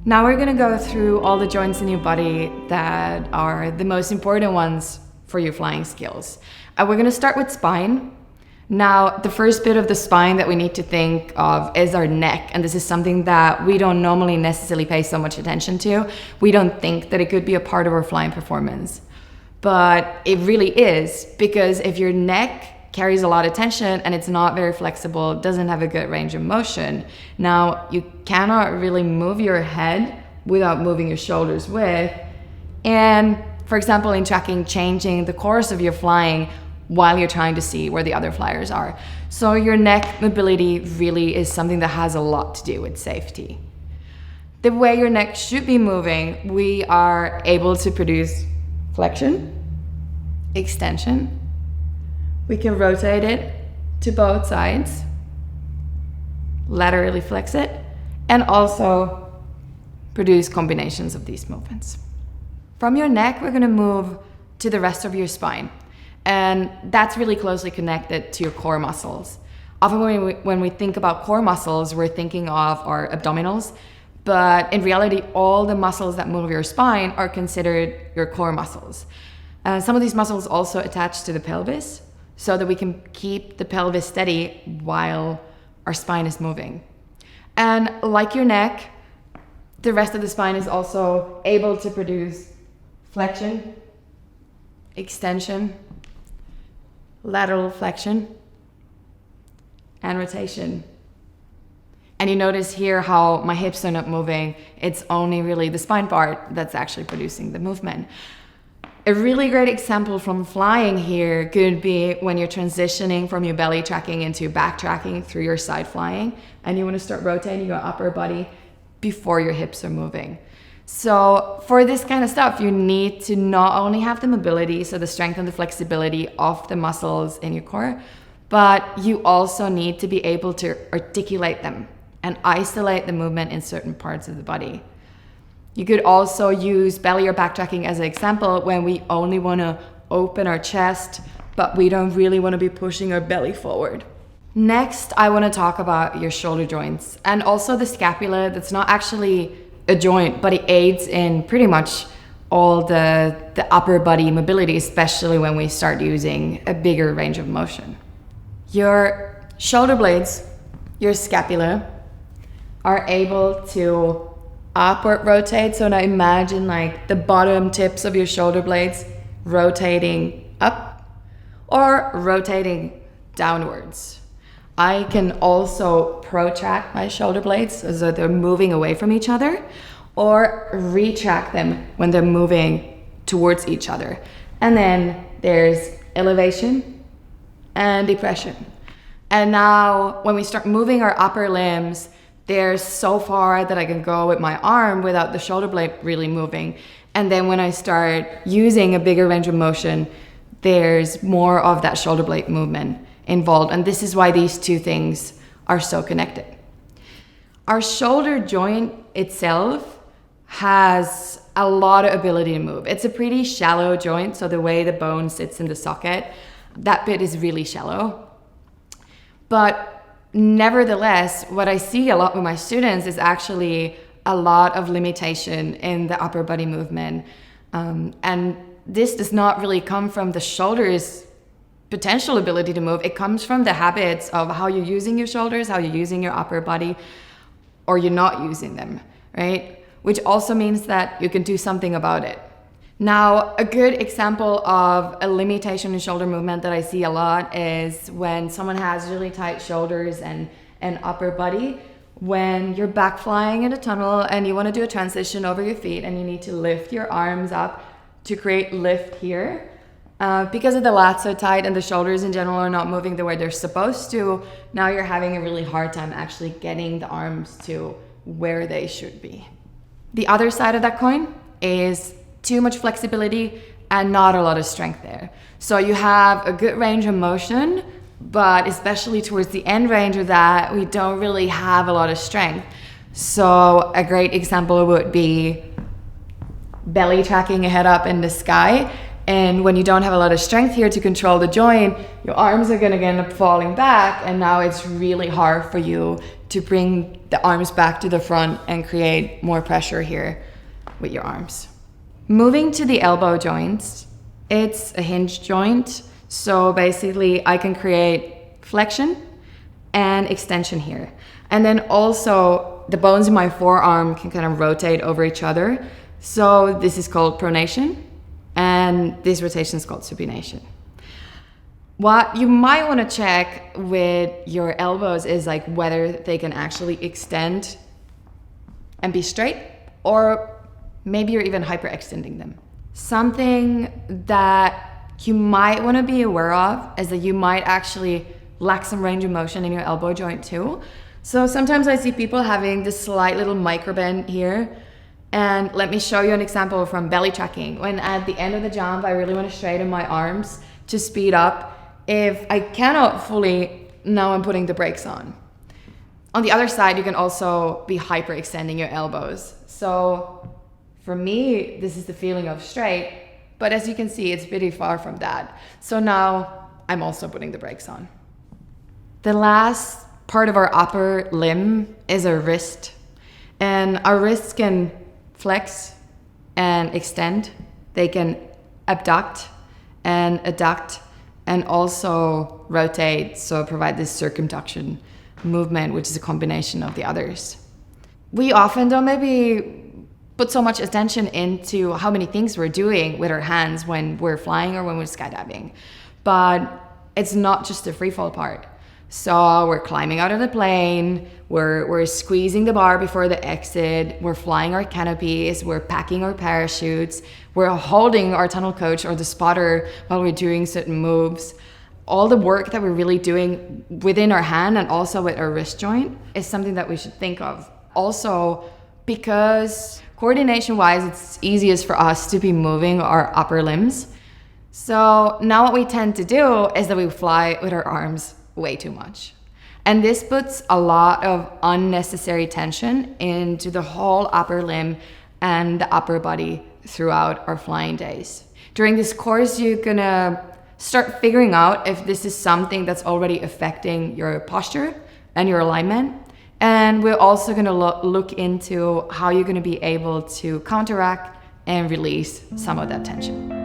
Now we're gonna go through all the joints in your body that are the most important ones for your flying skills. We're gonna start with spine. Now, the first bit of the spine that we need to think of is our neck, and this is something that we don't normally necessarily pay so much attention to. We don't think that it could be a part of our flying performance, but it really is, because if your neck carries a lot of tension and it's not very flexible, doesn't have a good range of motion, now you cannot really move your head without moving your shoulders with. And for example, in tracking, changing the course of your flying while you're trying to see where the other flyers are. So your neck mobility really is something that has a lot to do with safety. The way your neck should be moving, we are able to produce flexion, extension. We can rotate it to both sides, laterally flex it, and also produce combinations of these movements. From your neck, we're gonna move to the rest of your spine. And that's really closely connected to your core muscles. Often when we think about core muscles, we're thinking of our abdominals, but in reality, all the muscles that move your spine are considered your core muscles. Some of these muscles also attach to the pelvis so that we can keep the pelvis steady while our spine is moving. And like your neck, the rest of the spine is also able to produce flexion, extension, lateral flexion, and rotation. And you notice here how my hips are not moving. It's only really the spine part that's actually producing the movement. A really great example from flying here could be when you're transitioning from your belly tracking into back tracking through your side flying, and you want to start rotating your upper body before your hips are moving. So for this kind of stuff, you need to not only have the mobility, so the strength and the flexibility of the muscles in your core, but you also need to be able to articulate them and isolate the movement in certain parts of the body. You could also use belly or backtracking as an example when we only want to open our chest, but we don't really want to be pushing our belly forward. Next, I want to talk about your shoulder joints and also the scapula. That's not actually a joint, but it aids in pretty much all the upper body mobility, especially when we start using a bigger range of motion. Your shoulder blades, your scapula, are able to upward rotate. So now imagine like the bottom tips of your shoulder blades rotating up or rotating downwards. I can also protract my shoulder blades so they're moving away from each other, or retract them when they're moving towards each other. And then there's elevation and depression. And now when we start moving our upper limbs, there's so far that I can go with my arm without the shoulder blade really moving. And then when I start using a bigger range of motion, there's more of that shoulder blade movement involved. And this is why these two things are so connected. Our shoulder joint itself has a lot of ability to move. It's a pretty shallow joint, so the way the bone sits in the socket, that bit is really shallow. But nevertheless, what I see a lot with my students is actually a lot of limitation in the upper body movement. And this does not really come from the shoulders' potential ability to move. It comes from the habits of how you're using your shoulders, how you're using your upper body, or you're not using them, right? Which also means that you can do something about it. Now, a good example of a limitation in shoulder movement that I see a lot is when someone has really tight shoulders and upper body, when you're back flying in a tunnel and you want to do a transition over your feet and you need to lift your arms up to create lift here. Because of the lats so tight and the shoulders in general are not moving the way they're supposed to, now you're having a really hard time actually getting the arms to where they should be. The other side of that coin is too much flexibility and not a lot of strength there. So you have a good range of motion, but especially towards the end range of that, we don't really have a lot of strength. So a great example would be belly tracking a head up in the sky And when you don't have a lot of strength here to control the joint, your arms are gonna end up falling back, and now it's really hard for you to bring the arms back to the front and create more pressure here with your arms. Moving to the elbow joints, it's a hinge joint. So basically I can create flexion and extension here. And then also the bones in my forearm can kind of rotate over each other. So this is called pronation, and this rotation is called supination. What you might want to check with your elbows is like whether they can actually extend and be straight, or maybe you're even hyperextending them. Something that you might want to be aware of is that you might actually lack some range of motion in your elbow joint too. So sometimes I see people having this slight little micro bend here. And let me show you an example from belly tracking. When at the end of the jump, I really want to straighten my arms to speed up. If I cannot fully, now I'm putting the brakes on. On the other side, you can also be hyperextending your elbows. So for me, this is the feeling of straight, but as you can see, it's pretty far from that. So now I'm also putting the brakes on. The last part of our upper limb is our wrist. And our wrists can flex and extend. They can abduct and adduct and also rotate, so provide this circumduction movement, which is a combination of the others. We often don't maybe put so much attention into how many things we're doing with our hands when we're flying or when we're skydiving. But it's not just the free fall part. So we're climbing out of the plane, we're squeezing the bar before the exit, we're flying our canopies, we're packing our parachutes, we're holding our tunnel coach or the spotter while we're doing certain moves. All the work that we're really doing within our hand and also with our wrist joint is something that we should think of. Also, because coordination-wise, it's easiest for us to be moving our upper limbs. So now what we tend to do is that we fly with our arms way too much. And this puts a lot of unnecessary tension into the whole upper limb and the upper body throughout our flying days. During this course, you're gonna start figuring out if this is something that's already affecting your posture and your alignment. And we're also gonna look into how you're gonna be able to counteract and release some of that tension.